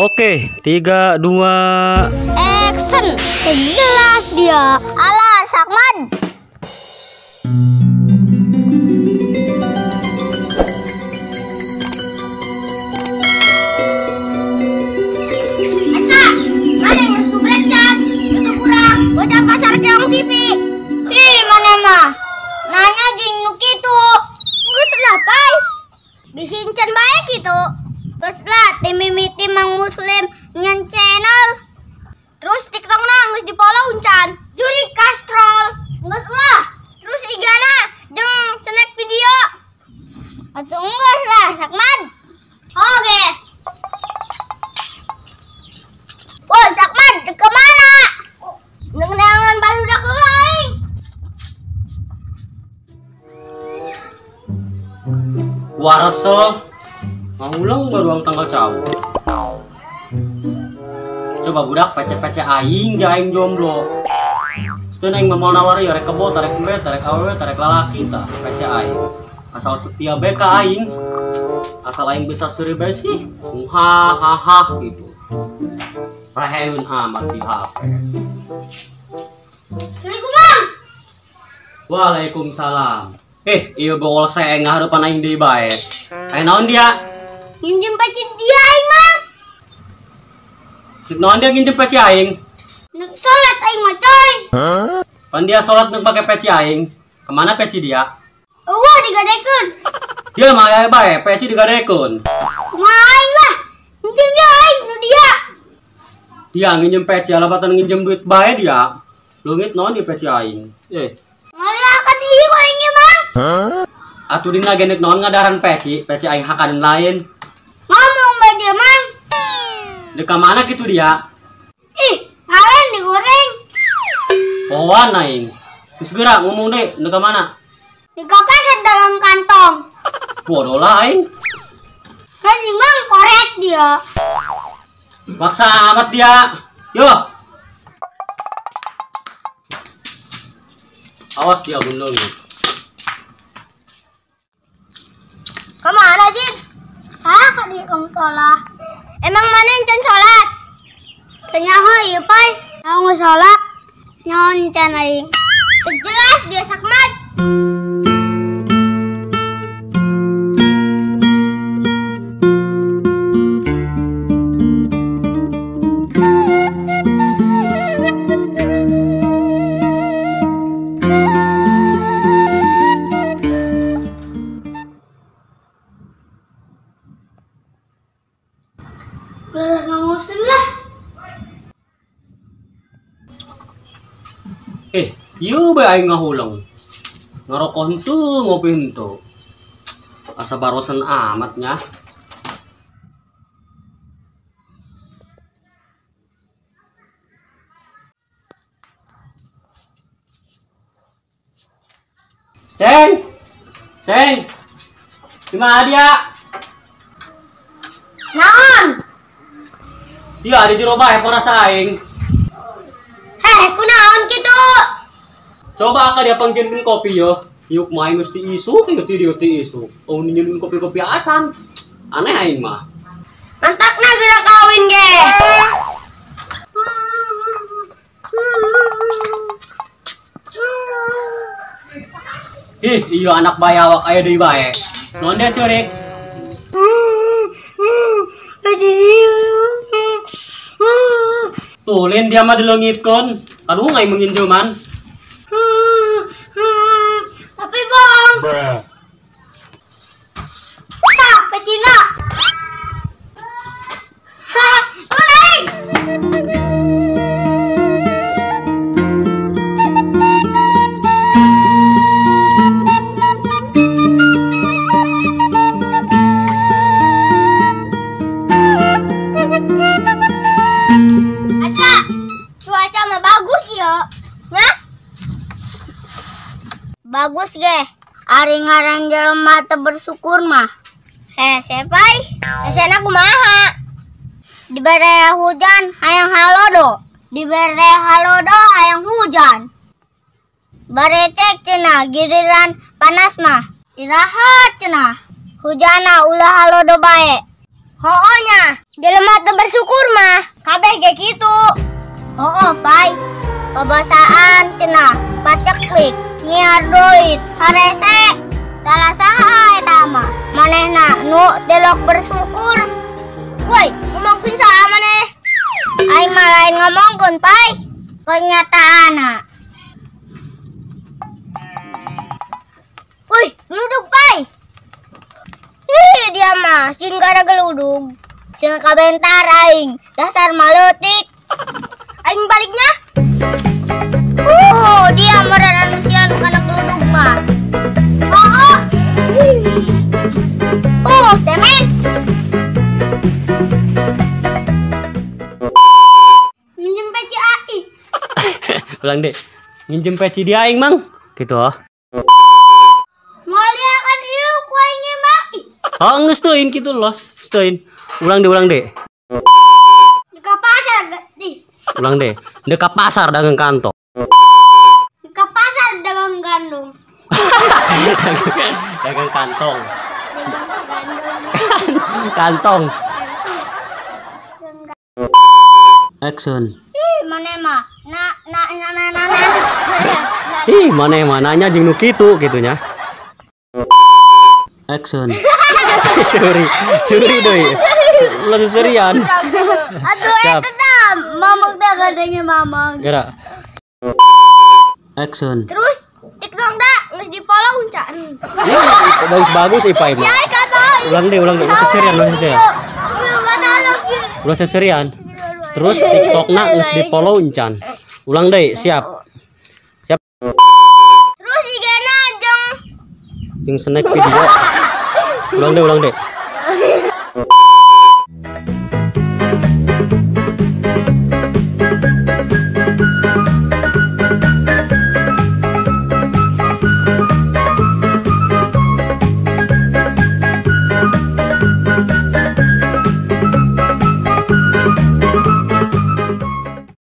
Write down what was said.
Oke, 3, 2. Action. Jelas dia. Alah, Sakman. Aska, mana yang ngesubret Chan? Itu kurang, bocah pasar keong TV. Ih, mana mah? Nanya jing nuki tu. Ngus lapai. Bisin Chan baik itu. Terus lah, tim Mang Muslim nyan channel. Terus TikTok na ngus di follow Chan. Juli Castrol. Ngus lah. Terus igana jeng snack video. Atau enggak lah, Sakman. Oke. Woi, Sakman, kemana? Ngendangan baru dah kelai. Waresel ngulang baru tanggal cawu. Coba budak pece-pece aing jaing jomblo. Setelah aing mau nawari ya rek kebo, tarik mbet, tarik awewe, tarik lalaki ta, pece aing. Asal setia beka aing. Asal aing bisa seri besi, hahaha gitu. Raheun amat di HP. Assalamualaikum. Waalaikumsalam. Iya bol saya ngaharupan aing deui bae. Aing naon dia? Nginjem pacit dia aing mah. Naon dia nginjem peci aing? Nek salat aing mah coy. Pan dia salat neuk pake peci aing. Kemana peci dia? Eueuh digadekeun. Dia mah aya bae peci digadekeun. Kumaha aing lah. Nginjem dia aing nu dia. Dia nginjem peci alabatan nginjem duit bae dia. Leungit naon di peci aing? Ngaliakan ieu aing mah. Atuh dina genek naon ngadaran peci aing hakadan lain. Ngomong bae dia mang. Deka mana gitu dia? Ih, ngalen digoreng. Poan aing. Segera ngomong deh, deka mana? Dikapaset dalam kantong. Bodoh lah aing. Anjing mang korek dia. Maksa amat dia. Yo. Awas dia gundul. Kemana Jin? Ka di salah. Emang mana yang can sholat? Kenyaho ieu pai. Mau sholat nyon can aing. Sejelas dia Sakmat. Lah Kang Muslim lah. Ieu bae aing ngahulang. Ngarokok henteu ngopi henteu. Asa barosen amatnya. Ceng. Gimana dia? Naon? Dia di jero bae pora saing. Kunaon kitu? Coba ka dia panggilin kopi yo. Yuk main mesti isuk, ieu ti isuk. Oh nyelun kopi-kopi acan. Aneh aing mah. Mantakna geura kawin ge. Iya anak bayawak aya deui bae. Naon dia ceurik? Tuh, lain dia mah dileungitkeun. Aduh ngai menginjeuman. Tapi bang. Tak, pecina. Cuaca mah bagus ya. Nya? Bagus ge. Ari ngaran jelema teu bersyukur mah. Sepai. Esena kumaha? Dibere hujan hayang halodo. Dibere halodo hayang hujan. Barecek cenah giliran panas mah. Irahat cenah. Hujana ulah halodo bae. Hoonya Jelema teu bersyukur mah kabeh ge kitu. Oh, Pai. Pabasaan cenah paceklik nyiar duit harese salah saha eta mah manehna nu delok bersyukur. Woi, ngomongkeun saha maneh? Aing mah lain ngomongkeun, Pai. Kenyataanna. Woi, geludug, Pai. Ih, dia mah sing gara geludug. Sing kabentar aing, dasar maleutik. Aing baliknya. Dia meureun manusia nu kana geludug mah. Cemen. Minjem peci AI. Ulang deh. Minjem peci dia aing, Mang. Gitu. Mulia kan ieu ku aing mah. Oh, geus teuin kitu los. Teuin. Ulang deh. Di ka pasar di. Ulang deh. Dek ka pasar dagang kantong. Di ka pasar dagang gandum. Dagang kantong. Kantong. Action. Ih, maneh mah. Na. Ih, maneh mah nanya jeung nu kitu gitunya. Action. Sorry deui. Ulah seserian. Aduh, eta tah mamang teh gadengnya mamang. Gerak. Action. Terus TikTok dah geus di-follow can. Bagus Ipai mah. Ya kata. Ulang deh. Ulah seserian. Ulah seserian. Terus TikTokna geus di-follow encan. Ulang deh, siap. Terus IG-na Jeung snack video. Ulang deh.